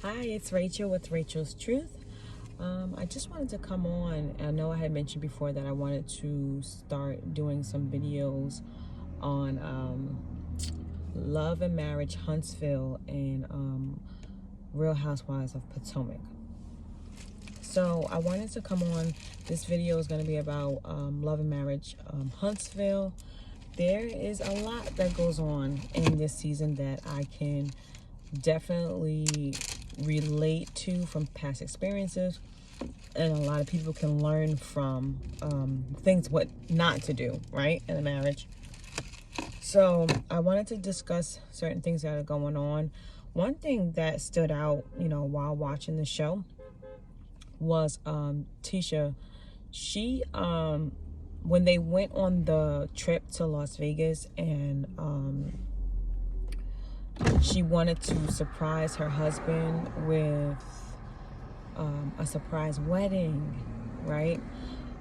Hi, it's Rachel with Rachel's Truth. I just wanted to come on. I know I had mentioned before that I wanted to start doing some videos on love and marriage, Huntsville, and Real Housewives of Potomac. So I wanted to come on. This video is going to be about love and marriage, Huntsville. There is a lot that goes on in this season that I can definitely relate to from past experiences, and a lot of people can learn from things what not to do, right, in a marriage. So I wanted to discuss certain things that are going on. One thing that stood out, while watching the show was Tisha. She when they went on the trip to Las Vegas, and she wanted to surprise her husband with a surprise wedding, right?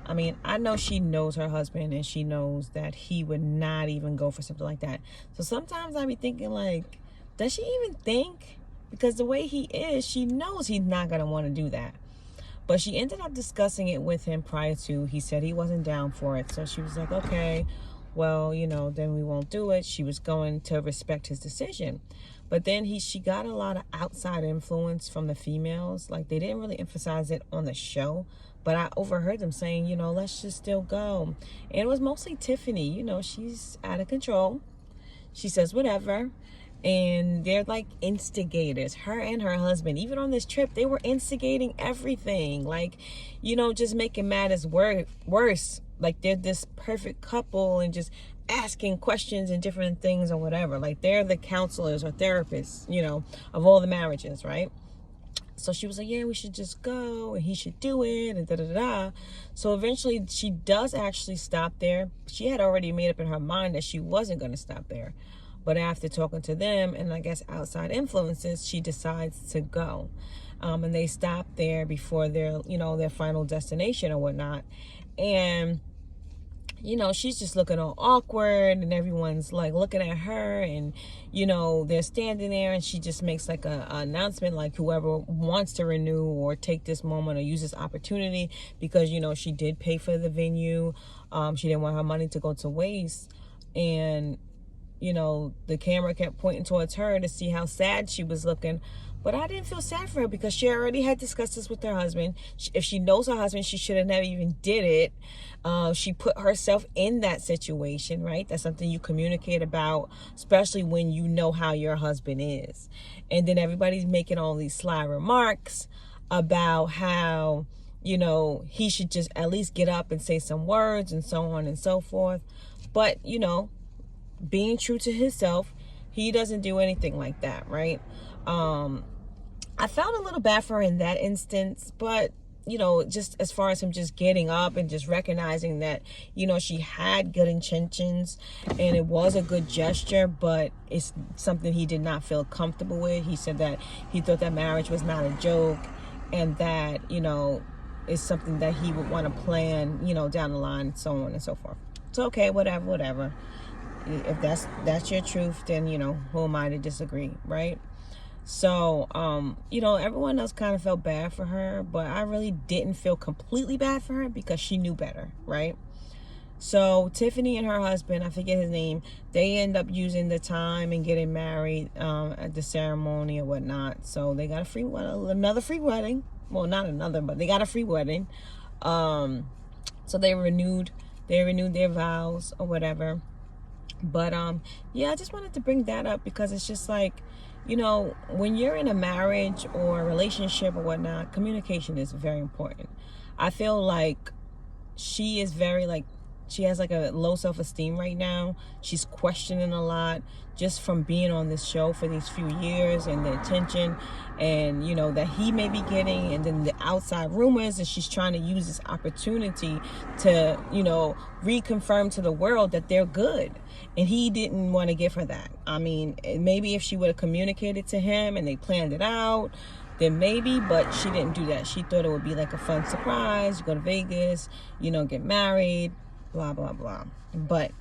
I mean, I know she knows her husband, and she knows that he would not even go for something like that. So sometimes I be thinking, like, does she even think? Because the way he is, she knows he's not going to want to do that. But she ended up discussing it with him prior to. He said he wasn't down for it. So she was like, okay, well, then we won't do it. She was going to respect his decision. But then she got a lot of outside influence from the females. Like, they didn't really emphasize it on the show, but I overheard them saying, let's just still go. And it was mostly Tiffany. She's out of control. She says whatever. And they're like instigators, her and her husband. Even on this trip, they were instigating everything, like, just making matters worse. Like, they're this perfect couple and just asking questions and different things or whatever. Like, they're the counselors or therapists, of all the marriages, right? So she was like, yeah, we should just go, and he should do it, and da-da-da. So eventually she does actually stop there. She had already made up in her mind that she wasn't going to stop there. But after talking to them and I guess outside influences, she decides to go. And they stop there before their final destination or whatnot. And she's just looking all awkward, and everyone's like looking at her, and they're standing there, and she just makes like a announcement, like, whoever wants to renew or take this moment or use this opportunity, because she did pay for the venue. She didn't want her money to go to waste. And the camera kept pointing towards her to see how sad she was looking. But I didn't feel sad for her, because she already had discussed this with her husband. If she knows her husband, she should have never even did it. She put herself in that situation, right? That's something you communicate about, especially when you know how your husband is. And then everybody's making all these sly remarks about how, he should just at least get up and say some words and so on and so forth. But, being true to himself, he doesn't do anything like that, right? I felt a little bad for her in that instance, but just as far as him just getting up and just recognizing that she had good intentions and it was a good gesture, but it's something he did not feel comfortable with. He said that he thought that marriage was not a joke, and that is something that he would want to plan down the line, so on and so forth. So okay, whatever. If that's your truth, then who am I to disagree, right? So everyone else kind of felt bad for her, but I really didn't feel completely bad for her, because she knew better, right? So Tiffany and her husband, I forget his name, they end up using the time and getting married at the ceremony or whatnot. So they got another free wedding. Well, not another, but they got a free wedding. So they renewed their vows or whatever. But yeah, I just wanted to bring that up, because it's just like, when you're in a marriage or a relationship or whatnot, communication is very important. I feel like she is she has like a low self-esteem right now. She's questioning a lot just from being on this show for these few years, and the attention and that he may be getting, and then the outside rumors, and she's trying to use this opportunity to reconfirm to the world that they're good, and he didn't want to give her that. I mean, maybe if she would have communicated to him and they planned it out, then maybe, but she didn't do that. She thought it would be like a fun surprise. You go to Vegas, get married, blah blah blah, but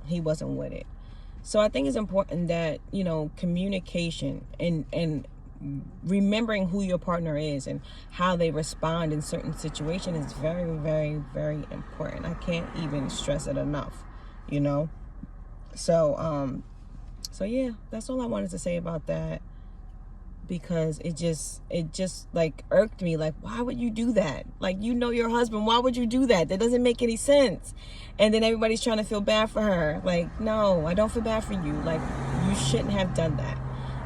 he wasn't with it. So I think it's important that communication, and remembering who your partner is and how they respond in certain situations is very, very, very important. I can't even stress it enough, you know. So yeah, that's all I wanted to say about that, because it just like irked me. Like, why would you do that? Like, you know your husband, why would you do that? That doesn't make any sense. And then everybody's trying to feel bad for her. Like, no, I don't feel bad for you. Like, you shouldn't have done that.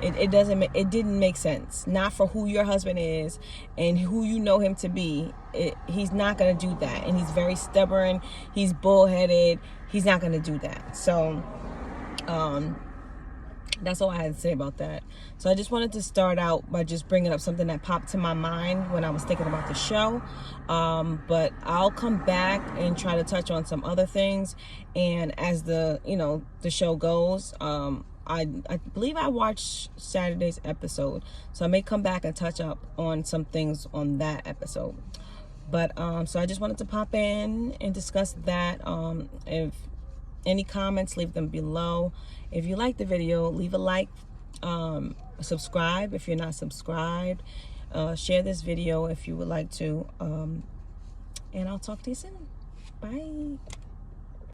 It didn't make sense. Not for who your husband is and who you know him to be. He's not gonna do that, and he's very stubborn. He's bullheaded. He's not gonna do that. So that's all I had to say about that. So I just wanted to start out by just bringing up something that popped to my mind when I was thinking about the show. But I'll come back and try to touch on some other things. And as the show goes, I believe I watched Saturday's episode, so I may come back and touch up on some things on that episode. But so I just wanted to pop in and discuss that. If any comments, leave them below. If you like the video, leave a like, subscribe if you're not subscribed, share this video if you would like to, and I'll talk to you soon. Bye.